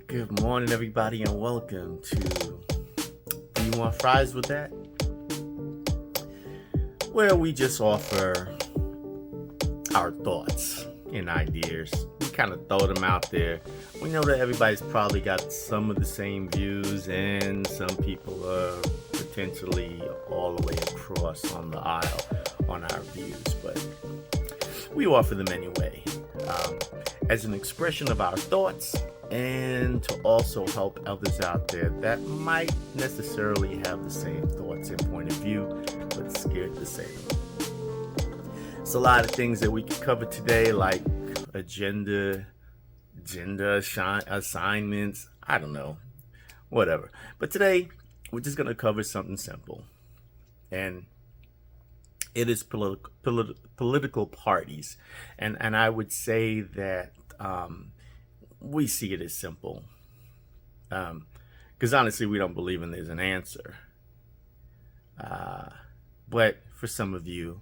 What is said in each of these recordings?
Good morning, everybody, and welcome to Do You Want Fries with That? Where we just offer our thoughts and ideas. We kind of throw them out there. We know that everybody's probably got some of the same views, and some people are potentially all the way across on the aisle on our views, but we offer them anyway as an expression of our thoughts and to also help others out there that might necessarily have the same thoughts and point of view but scared to say them. It's a lot of things that we can cover today, like gender assignments, I don't know, whatever. But today we're just going to cover something simple, and it is political parties. And I would say that we see it as simple. Because honestly, we don't believe in there's an answer. But for some of you,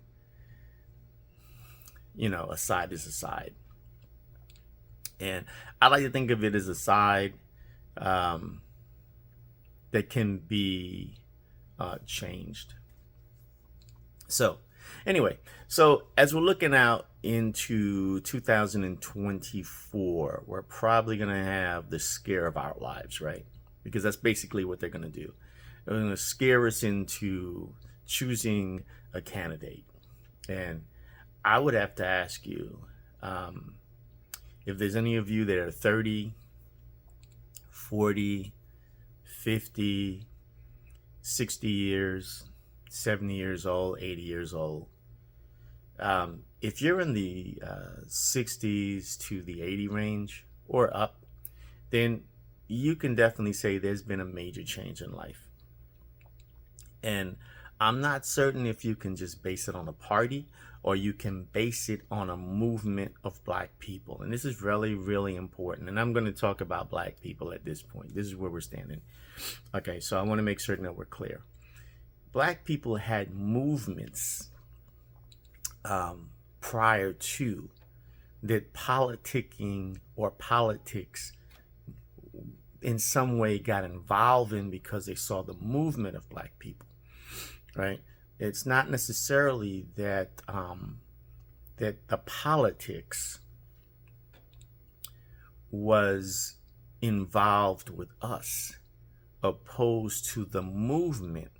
a side is a side. And I like to think of it as a side that can be changed. So as we're looking out into 2024, we're probably going to have the scare of our lives, right? Because that's basically what they're going to do. They're going to scare us into choosing a candidate. And I would have to ask you, if there's any of you that are 30, 40, 50, 60 years, 70 years old, 80 years old. If you're in the 60s to the 80 range or up, then you can definitely say there's been a major change in life. And I'm not certain if you can just base it on a party or you can base it on a movement of Black people. And this is really, really important. And I'm going to talk about Black people at this point. This is where we're standing. Okay, so I want to make certain that we're clear. Black people had movements prior to that politicking or politics in some way got involved in because they saw the movement of Black people, right? It's not necessarily that that the politics was involved with us, opposed to the movement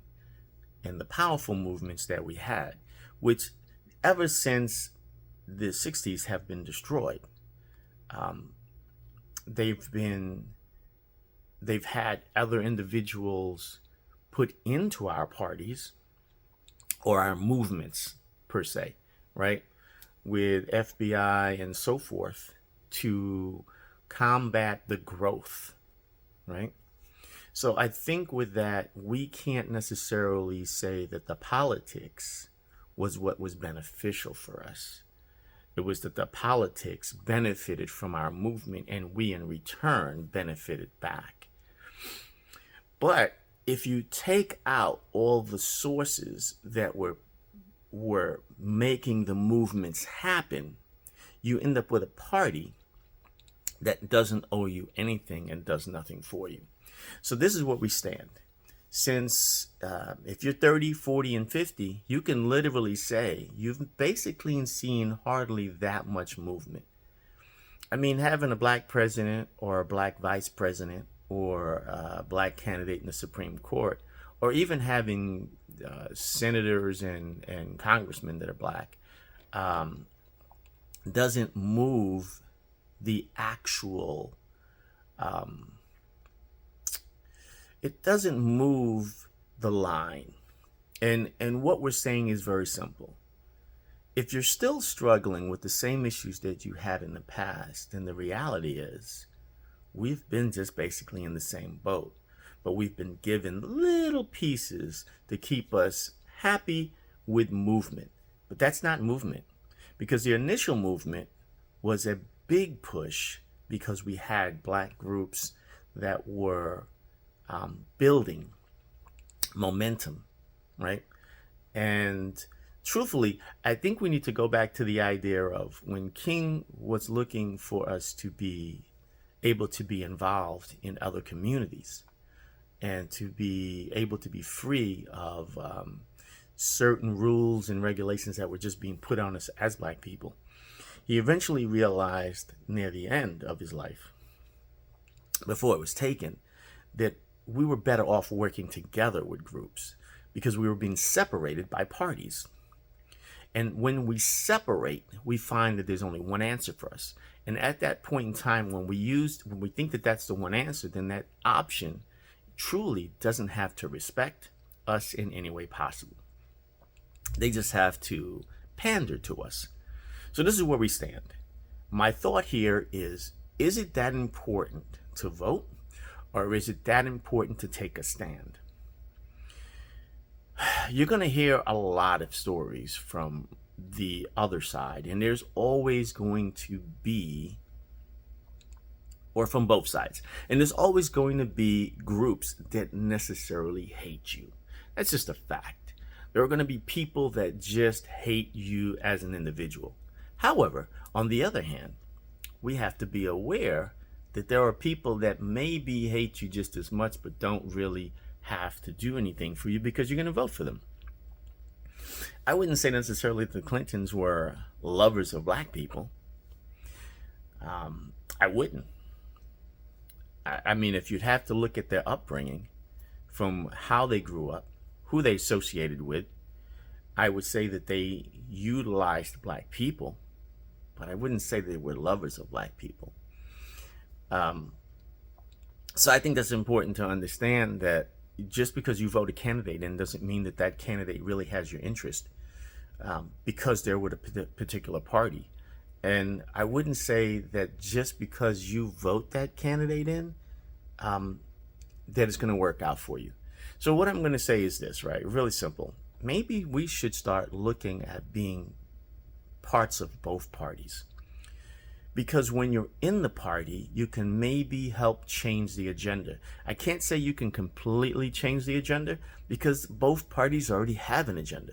and the powerful movements that we had, which ever since the 60s have been destroyed. They've had other individuals put into our parties or our movements per se, right? With FBI and so forth to combat the growth, right? So I think with that, we can't necessarily say that the politics was what was beneficial for us. It was that the politics benefited from our movement and we in return benefited back. But if you take out all the sources that were making the movements happen, you end up with a party that doesn't owe you anything and does nothing for you. So this is what we stand. Since if you're 30, 40, and 50, you can literally say you've basically seen hardly that much movement. I mean, having a Black president or a Black vice president or a Black candidate in the Supreme Court, or even having senators and congressmen that are Black, doesn't move the actual it doesn't move the line. And what we're saying is very simple. If you're still struggling with the same issues that you had in the past, then the reality is we've been just basically in the same boat, but we've been given little pieces to keep us happy with movement. But that's not movement, because the initial movement was a big push because we had Black groups that were building momentum, right? And truthfully, I think we need to go back to the idea of when King was looking for us to be able to be involved in other communities and to be able to be free of certain rules and regulations that were just being put on us as black people. He eventually realized near the end of his life, before it was taken, that we were better off working together with groups because we were being separated by parties. And when we separate, we find that there's only one answer for us. And at that point in time, when we think that that's the one answer, then that option truly doesn't have to respect us in any way possible. They just have to pander to us. So this is where we stand. My thought here is it that important to vote, or is it that important to take a stand? You're going to hear a lot of stories from the other side, and there's always going to be, or from both sides, and there's always going to be groups that necessarily hate you. That's just a fact. There are going to be people that just hate you as an individual. However, on the other hand, we have to be aware that there are people that maybe hate you just as much, but don't really have to do anything for you because you're going to vote for them. I wouldn't say necessarily that the Clintons were lovers of black people. I wouldn't. I mean, if you'd have to look at their upbringing, from how they grew up, who they associated with, I would say that they utilized black people, but I wouldn't say they were lovers of black people. So I think that's important to understand, that just because you vote a candidate in doesn't mean that that candidate really has your interest, because they're with a particular party. And I wouldn't say that just because you vote that candidate in, that it's going to work out for you. So what I'm going to say is this, right? Really simple. Maybe we should start looking at being parts of both parties. Because when you're in the party, you can maybe help change the agenda. I can't say you can completely change the agenda, because both parties already have an agenda.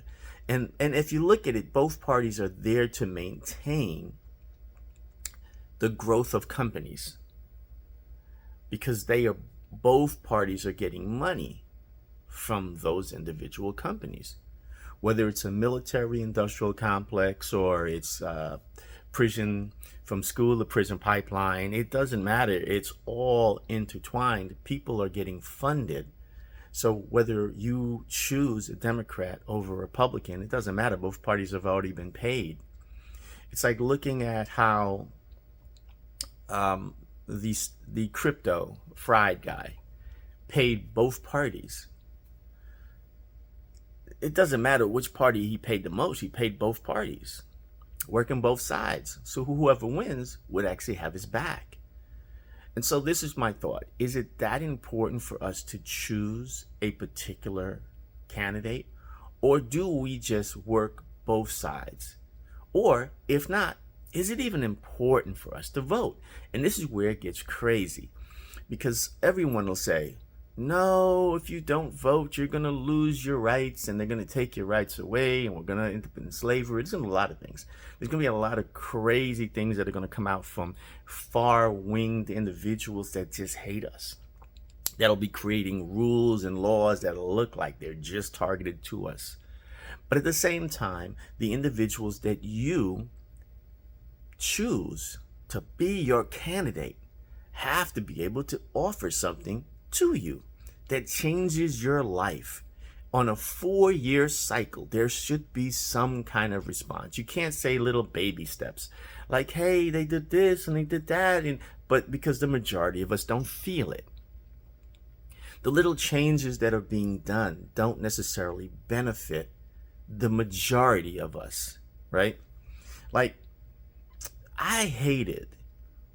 And if you look at it, both parties are there to maintain the growth of companies, because both parties are getting money from those individual companies, whether it's a military industrial complex or it's prison, from school to prison pipeline. It doesn't matter. It's all intertwined. People are getting funded. So whether you choose a Democrat over a Republican, it doesn't matter. Both parties have already been paid. It's like looking at how the crypto fried guy paid both parties. It doesn't matter which party he paid the most. He paid both parties, working both sides. So whoever wins would actually have his back. And so this is my thought. Is it that important for us to choose a particular candidate? Or do we just work both sides? Or if not, is it even important for us to vote? And this is where it gets crazy, because everyone will say, no, if you don't vote, you're going to lose your rights and they're going to take your rights away and we're going to end up in slavery. There's going to be a lot of things. There's going to be a lot of crazy things that are going to come out from far-winged individuals that just hate us, that'll be creating rules and laws that'll look like they're just targeted to us. But at the same time, the individuals that you choose to be your candidate have to be able to offer something to you that changes your life. On a 4-year cycle, there should be some kind of response. You can't say little baby steps like, hey, they did this and they did that, but because the majority of us don't feel it. The little changes that are being done don't necessarily benefit the majority of us, right? Like, I hated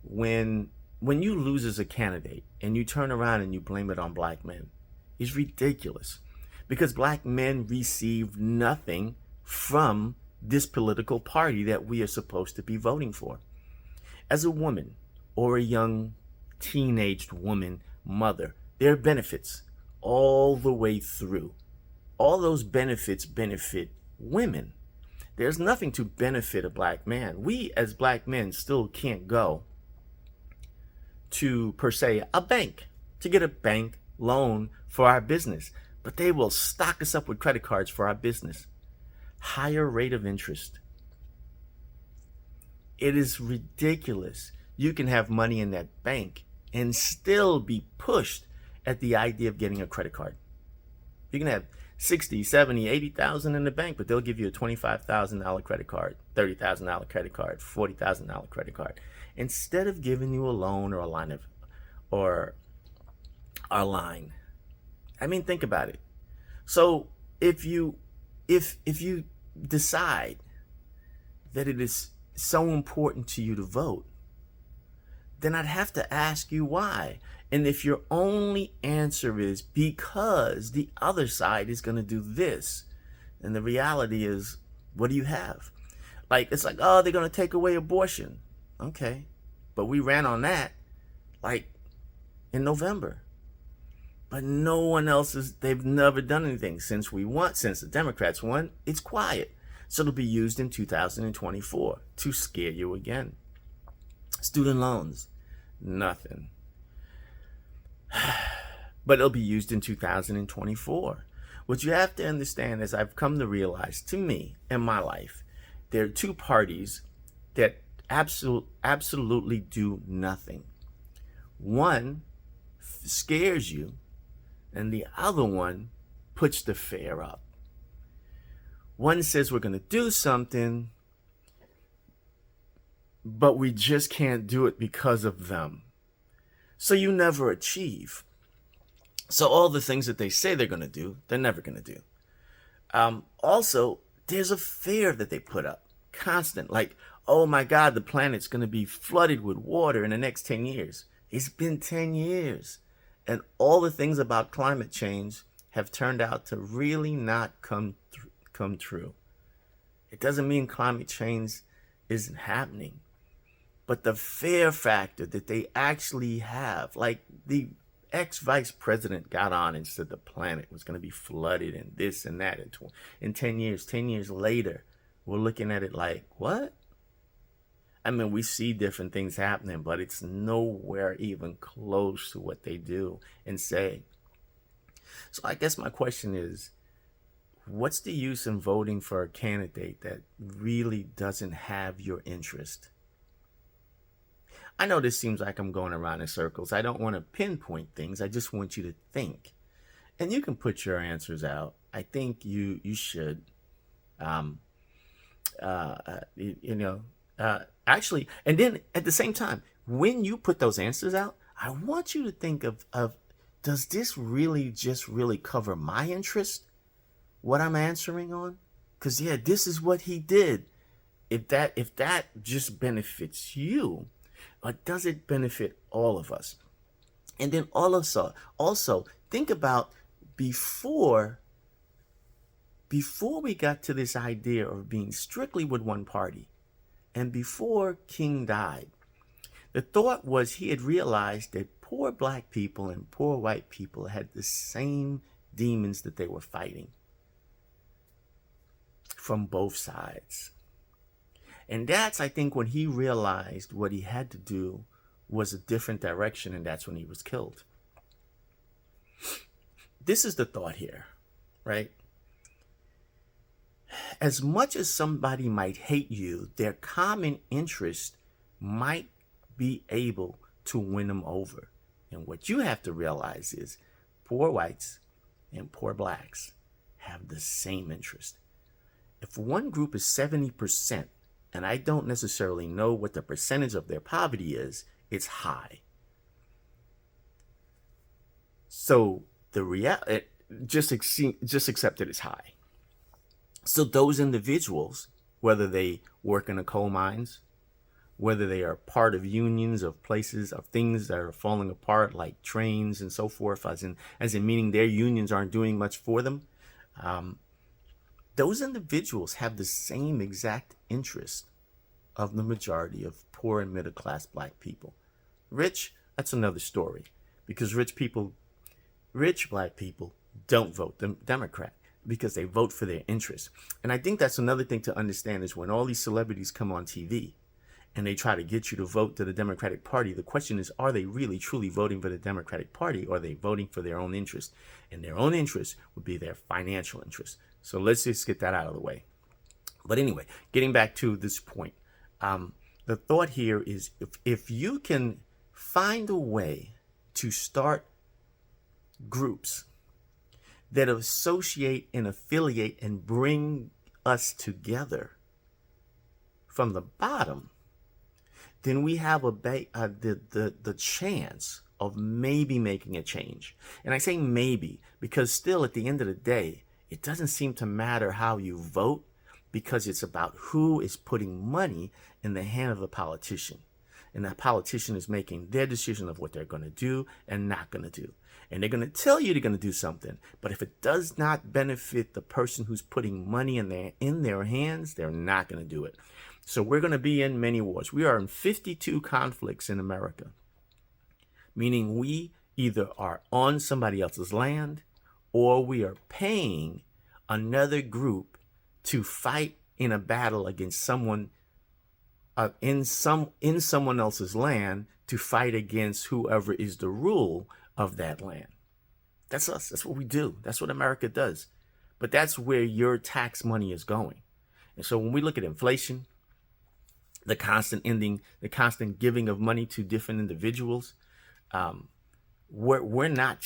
when you lose as a candidate and you turn around and you blame it on black men. It's ridiculous, because black men receive nothing from this political party that we are supposed to be voting for. As a woman or a young teenaged woman, mother, there are benefits all the way through. All those benefits benefit women. There's nothing to benefit a black man. We as black men still can't go to, per se, a bank, to get a bank loan for our business, but they will stock us up with credit cards for our business. Higher rate of interest. It is ridiculous. You can have money in that bank and still be pushed at the idea of getting a credit card. You can have 60, 70, 80,000 in the bank, but they'll give you a $25,000 credit card, $30,000 credit card, $40,000 credit card, instead of giving you a loan or a line of, or a line. I mean, think about it. So if you decide that it is so important to you to vote, then I'd have to ask you why. And if your only answer is because the other side is going to do this, and the reality is, what do you have? Like, it's like, oh, they're going to take away abortion. Okay. But we ran on that like in November. But no one else they've never done anything since the Democrats won. It's quiet. So it'll be used in 2024 to scare you again. Student loans, nothing. But it'll be used in 2024. What you have to understand, as I've come to realize, to me, in my life, there are two parties that absolutely do nothing. One scares you, and the other one puts the fear up. One says we're going to do something, but we just can't do it because of them. So you never achieve. So all the things that they say they're going to do, they're never going to do. Also, there's a fear that they put up, constant. Like, oh my God, the planet's going to be flooded with water in the next 10 years. It's been 10 years. And all the things about climate change have turned out to really not come true. It doesn't mean climate change isn't happening. But the fear factor that they actually have, like the ex-vice president got on and said the planet was going to be flooded and this and that in 10 years. 10 years later, we're looking at it like, what? I mean, we see different things happening, but it's nowhere even close to what they do and say. So I guess my question is, what's the use in voting for a candidate that really doesn't have your interest? I know this seems like I'm going around in circles. I don't want to pinpoint things. I just want you to think. And you can put your answers out. I think you should. Actually, and then at the same time, when you put those answers out, I want you to think of does this really cover my interest? What I'm answering on? Because yeah, this is what he did. If that just benefits you, or does it benefit all of us? And then also think about before we got to this idea of being strictly with one party, and before King died, the thought was he had realized that poor black people and poor white people had the same demons that they were fighting from both sides. And that's, I think, when he realized what he had to do was a different direction, and that's when he was killed. This is the thought here, right? As much as somebody might hate you, their common interest might be able to win them over. And what you have to realize is poor whites and poor blacks have the same interest. If one group is 70%, and I don't necessarily know what the percentage of their poverty is, it's high. So just accept that it's high. So those individuals, whether they work in the coal mines, whether they are part of unions of places of things that are falling apart, like trains and so forth, as in meaning their unions aren't doing much for them, those individuals have the same exact interest of the majority of poor and middle class black people. Rich, that's another story, because rich black people don't vote Democrat because they vote for their interests. And I think that's another thing to understand is when all these celebrities come on TV and they try to get you to vote to the Democratic Party, the question is, are they really truly voting for the Democratic Party, or are they voting for their own interest? And their own interest would be their financial interest. So let's just get that out of the way. But anyway, getting back to this point, the thought here is if you can find a way to start groups that associate and affiliate and bring us together from the bottom, then we have the chance of maybe making a change. And I say maybe because still at the end of the day, it doesn't seem to matter how you vote, because it's about who is putting money in the hand of the politician. And that politician is making their decision of what they're going to do and not going to do. And they're going to tell you they're going to do something, but if it does not benefit the person who's putting money in their hands, they're not going to do it. So we're going to be in many wars. We are in 52 conflicts in America, meaning we either are on somebody else's land or we are paying another group to fight in a battle against someone in someone else's land, to fight against whoever is the rule of that land. That's us. That's what we do. That's what America does. But that's where your tax money is going. And so when we look at inflation, the constant giving of money to different individuals, we're not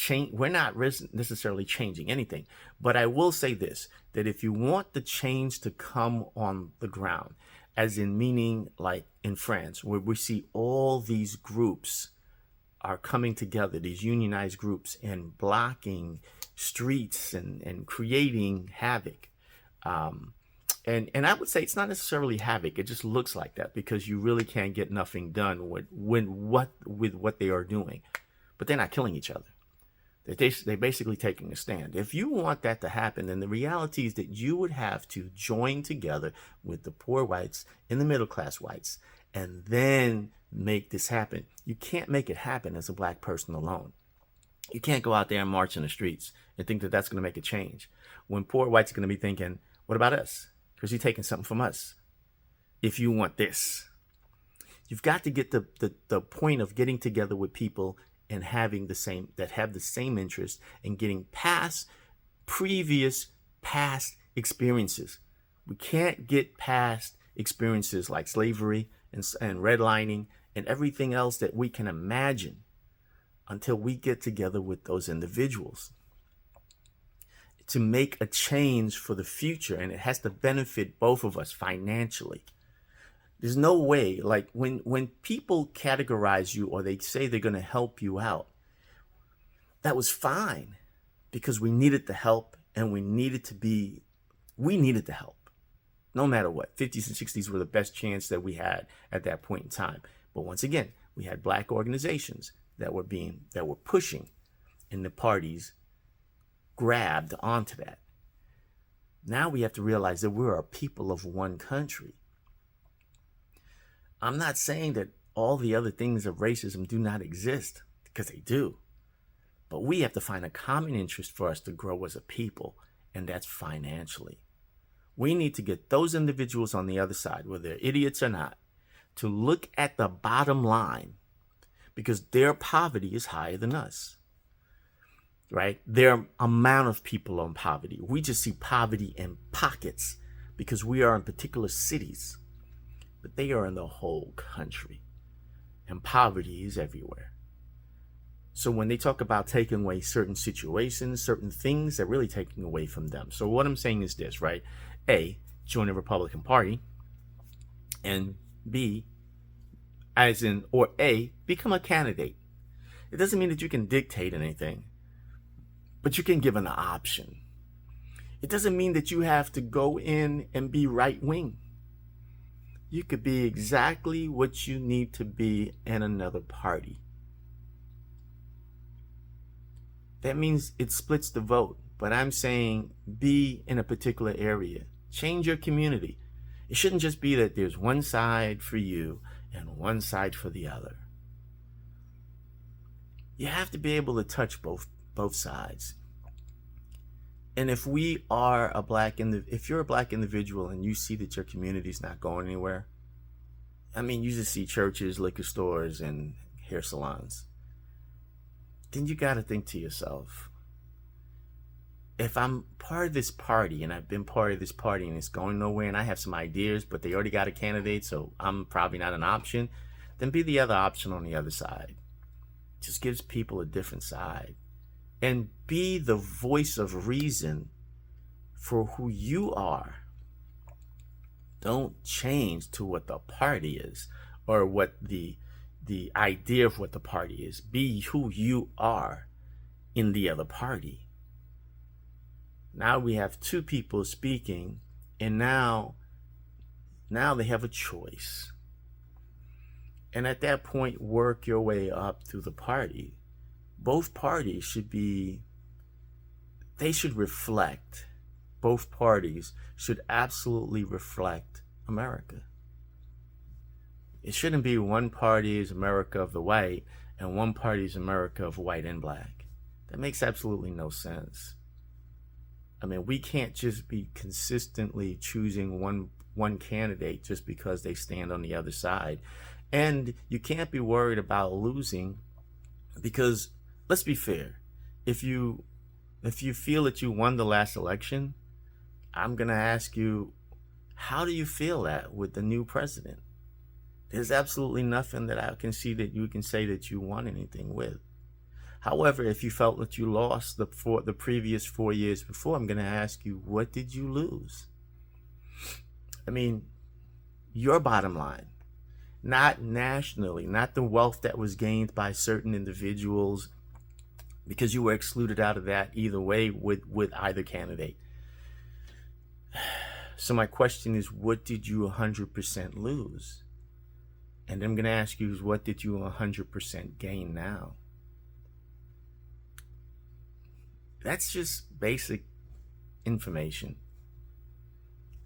necessarily changing anything. But I will say this, that if you want the change to come on the ground, as in meaning like in France, where we see all these groups are coming together, these unionized groups, and blocking streets and creating havoc. And I would say it's not necessarily havoc. It just looks like that because you really can't get nothing done with what they are doing. But they're not killing each other. They're basically taking a stand. If you want that to happen, then the reality is that you would have to join together with the poor whites and the middle class whites and then make this happen. You can't make it happen as a black person alone. You can't go out there and march in the streets and think that that's going to make a change. When poor whites are going to be thinking, what about us? Because you're taking something from us. If you want this, you've got to get the point of getting together with people and having the same interest and getting past past experiences. We can't get past experiences like slavery and redlining and everything else that we can imagine until we get together with those individuals to make a change for the future. And it has to benefit both of us financially. There's no way, like when people categorize you or they say they're going to help you out, that was fine because we needed the help and we needed the help no matter what. 50s and 60s were the best chance that we had at that point in time. But once again, we had black organizations that were pushing, and the parties grabbed onto that. Now we have to realize that we're a people of one country. I'm not saying that all the other things of racism do not exist, because they do. But we have to find a common interest for us to grow as a people, and that's financially. We need to get those individuals on the other side, whether they're idiots or not, to look at the bottom line, because their poverty is higher than us, right? Their amount of people on poverty. We just see poverty in pockets because we are in particular cities. But they are in the whole country, and poverty is everywhere. So when they talk about taking away certain situations, certain things, they're really taking away from them. So what I'm saying is this, right? A, join the Republican Party, and B, A, become a candidate. It doesn't mean that you can dictate anything, but you can give an option. It doesn't mean that you have to go in and be right-wing. You could be exactly what you need to be in another party. That means it splits the vote, but I'm saying be in a particular area. Change your community. It shouldn't just be that there's one side for you and one side for the other. You have to be able to touch both sides. And if you're a black individual and you see that your community is not going anywhere, I mean, you just see churches, liquor stores, and hair salons. Then you got to think to yourself, if I'm part of this party and I've been part of this party and it's going nowhere and I have some ideas, but they already got a candidate, so I'm probably not an option, then be the other option on the other side. Just gives people a different side. And be the voice of reason for who you are. Don't change to what the party is or what the idea of what the party is. Be who you are in the other party. Now we have two people speaking, and now they have a choice. And at that point, work your way up through the party. Both parties should reflect. Both parties should absolutely reflect America. It shouldn't be one party is America of the white and one party is America of white and black. That makes absolutely no sense. I mean, we can't just be consistently choosing one candidate just because they stand on the other side. And you can't be worried about losing because, let's be fair, if you feel that you won the last election, I'm going to ask you, how do you feel that with the new president? There's absolutely nothing that I can see that you can say that you won anything with. However, if you felt that you lost the previous 4 years before, I'm going to ask you, what did you lose? I mean, your bottom line, not nationally, not the wealth that was gained by certain individuals, because you were excluded out of that either way with either candidate. So my question is, what did you 100% lose? And I'm going to ask you, what did you 100% gain now? That's just basic information.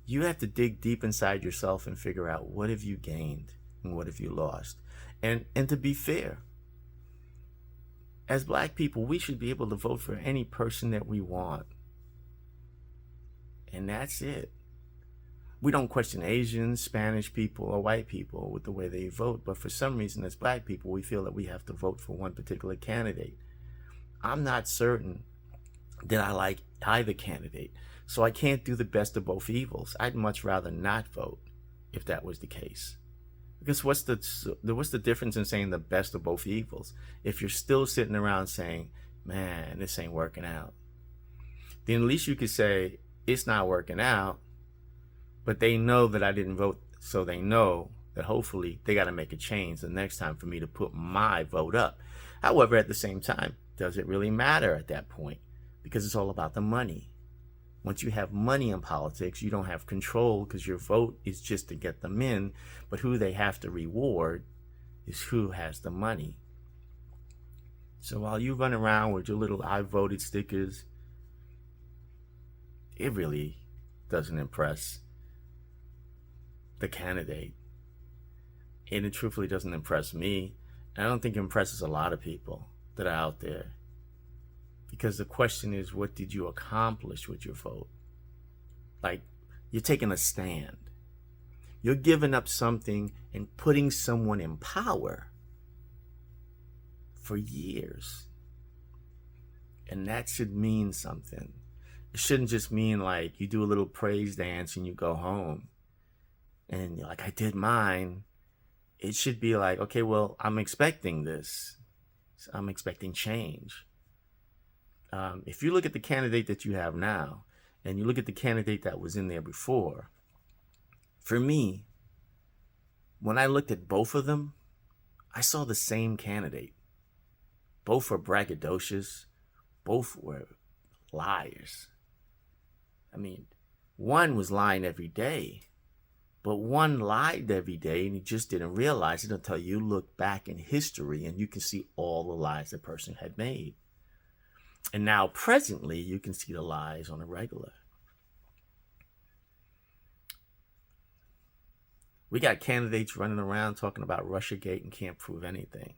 You have to dig deep inside yourself and figure out, what have you gained and what have you lost? And to be fair, as black people, we should be able to vote for any person that we want. And that's it. We don't question Asians, Spanish people, or white people with the way they vote. But for some reason, as black people, we feel that we have to vote for one particular candidate. I'm not certain that I like either candidate, so I can't do the best of both evils. I'd much rather not vote if that was the case. Because what's the difference in saying the best of both evils if you're still sitting around saying, man, this ain't working out? Then at least you could say, it's not working out, but they know that I didn't vote, so they know that hopefully they got to make a change the next time for me to put my vote up. However, at the same time, does it really matter at that point? Because it's all about the money. Once you have money in politics, you don't have control because your vote is just to get them in, but who they have to reward is who has the money. So while you run around with your little I voted stickers, it really doesn't impress the candidate. And it truthfully doesn't impress me. And I don't think it impresses a lot of people that are out there. Because the question is, what did you accomplish with your vote? Like, you're taking a stand. You're giving up something and putting someone in power for years. And that should mean something. It shouldn't just mean like you do a little praise dance and you go home. And you're like, I did mine. It should be like, okay, well, I'm expecting this. So I'm expecting change. If you look at the candidate that you have now, and you look at the candidate that was in there before, for me, when I looked at both of them, I saw the same candidate. Both were braggadocious. Both were liars. I mean, one was lying every day, but one lied every day and he just didn't realize it until you look back in history and you can see all the lies the person had made. And now, presently, you can see the lies on a regular. We got candidates running around talking about Russiagate and can't prove anything.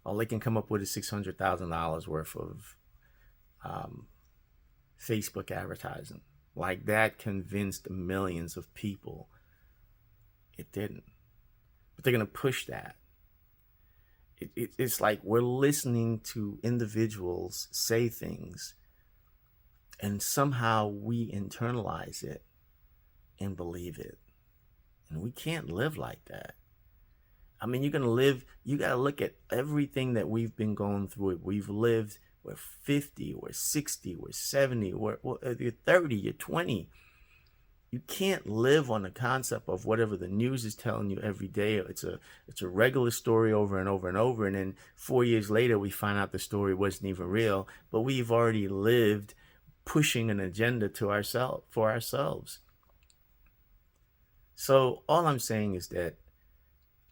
All they can come up with is $600,000 worth of Facebook advertising. Like that convinced millions of people. It didn't. but they're going to push that. It's like we're listening to individuals say things, and somehow we internalize it and believe it. And we can't live like that. I mean, you're going to live, you got to look at everything that we've been going through. We've lived, we're 50, we're 60, we're 70, you're 30, you're 20. You can't live on the concept of whatever the news is telling you every day. It's a regular story over and over and over. And then 4 years later, we find out the story wasn't even real, but we've already lived pushing an agenda to for ourselves. So all I'm saying is that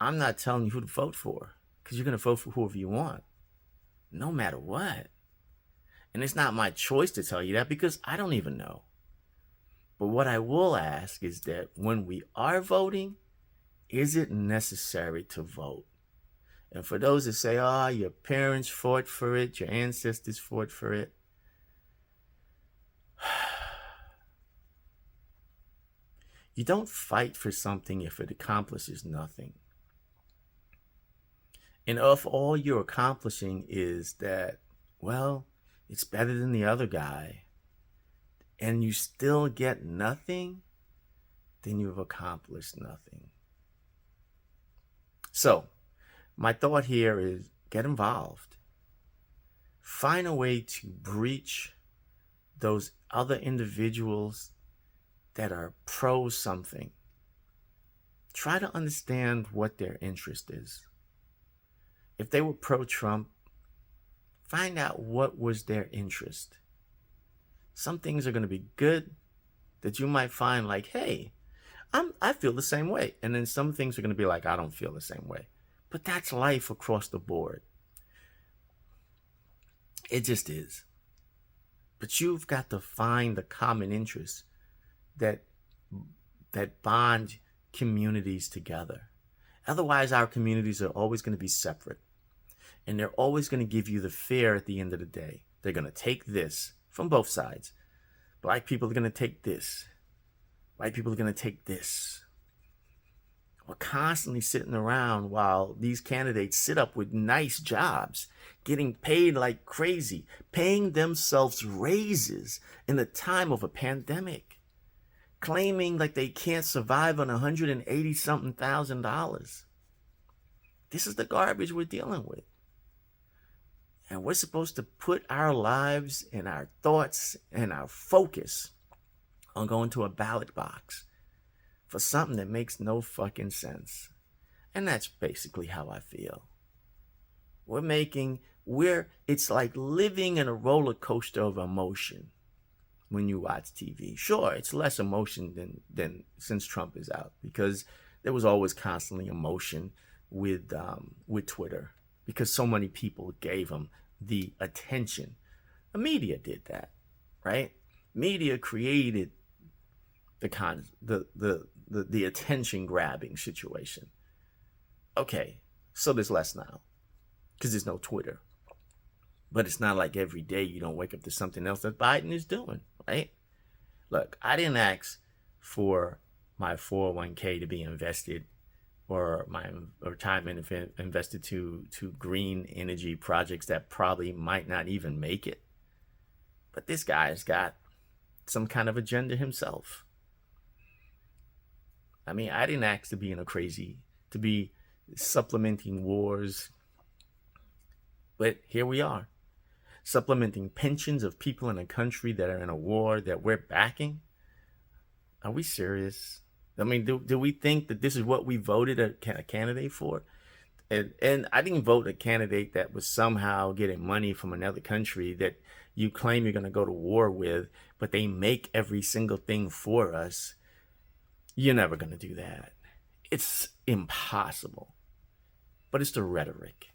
I'm not telling you who to vote for, because you're going to vote for whoever you want, no matter what. And it's not my choice to tell you that, because I don't even know. But what I will ask is that when we are voting, is it necessary to vote? And for those that say, oh, your parents fought for it, your ancestors fought for it, you don't fight for something if it accomplishes nothing. And if all you're accomplishing is that, well, it's better than the other guy, and you still get nothing, then you've accomplished nothing. So, my thought here is get involved. Find a way to breach those other individuals that are pro something. Try to understand what their interest is. If they were pro-Trump, find out what was their interest. Some things are going to be good that you might find like, hey, I feel the same way. And then some things are going to be like, I don't feel the same way. But that's life across the board. It just is. But you've got to find the common interests that bond communities together. Otherwise, our communities are always going to be separate. And they're always going to give you the fear at the end of the day. They're going to take this from both sides. Black people are going to take this. White people are going to take this. We're constantly sitting around while these candidates sit up with nice jobs, getting paid like crazy, paying themselves raises in the time of a pandemic, claiming like they can't survive on $180-something thousand. This is the garbage we're dealing with. And we're supposed to put our lives and our thoughts and our focus on going to a ballot box for something that makes no fucking sense. And that's basically how I feel. It's like living in a roller coaster of emotion when you watch TV. Sure, it's less emotion than since Trump is out, because there was always constantly emotion with Twitter, because so many people gave him the attention. The media did that, right? Media created the attention grabbing situation. Okay, so there's less now because there's no Twitter. But it's not like every day you don't wake up to something else that Biden is doing, right? Look, I didn't ask for my 401k to be invested, or my retirement invested to green energy projects that probably might not even make it. But this guy's got some kind of agenda himself. I mean, I didn't ask to be supplementing wars. But here we are, supplementing pensions of people in a country that are in a war that we're backing. Are we serious? I mean, do we think that this is what we voted a candidate for? And I didn't vote a candidate that was somehow getting money from another country that you claim you're going to go to war with, but they make every single thing for us. You're never going to do that. It's impossible. But it's the rhetoric.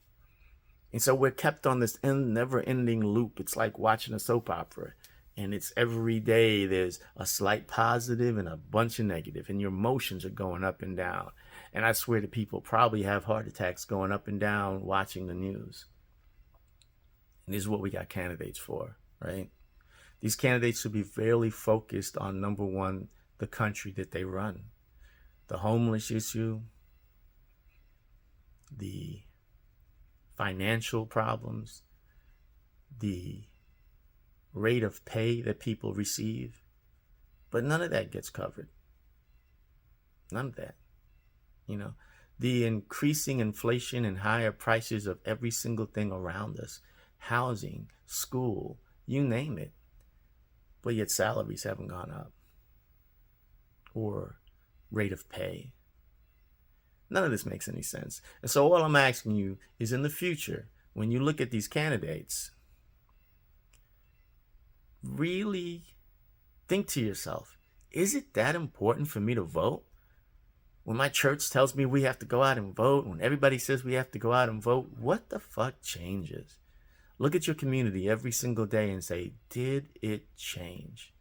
And so we're kept on this never-ending loop. It's like watching a soap opera. And it's every day there's a slight positive and a bunch of negative, and your emotions are going up and down. And I swear to people probably have heart attacks going up and down watching the news. And this is what we got candidates for, right? These candidates should be fairly focused on, number one, the country that they run. The homeless issue, the financial problems, the rate of pay that people receive, but none of that gets covered. None of that. You know, the increasing inflation and higher prices of every single thing around us, housing, school, you name it, but yet salaries haven't gone up, or rate of pay. None of this makes any sense. And so all I'm asking you is, in the future, when you look at these candidates, really think to yourself, is it that important for me to vote? When my church tells me we have to go out and vote, when everybody says we have to go out and vote, what the fuck changes? Look at your community every single day and say, did it change?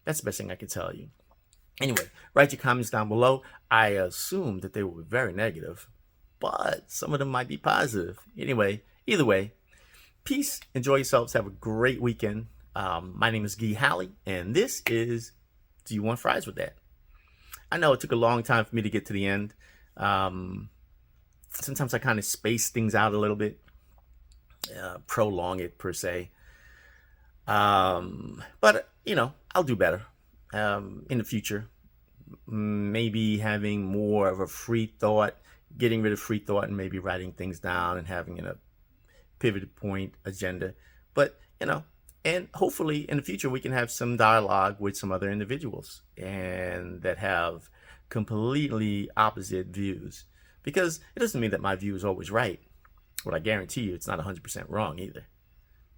That's the best thing I can tell you. Anyway, write your comments down below. I assume that they will be very negative, but some of them might be positive. Anyway, either way, peace. Enjoy yourselves. Have a great weekend. My name is Guy Halley, and this is Do You Want Fries With That? I know it took a long time for me to get to the end. Sometimes I kind of space things out a little bit, prolong it per se. But, you know, I'll do better in the future. Maybe having more of a free thought, getting rid of free thought and maybe writing things down and having a pivot point agenda. But, you know, and hopefully in the future we can have some dialogue with some other individuals and that have completely opposite views. Because it doesn't mean that my view is always right. But I guarantee you it's not 100% wrong either.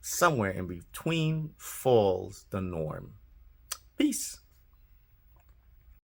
Somewhere in between falls the norm. Peace.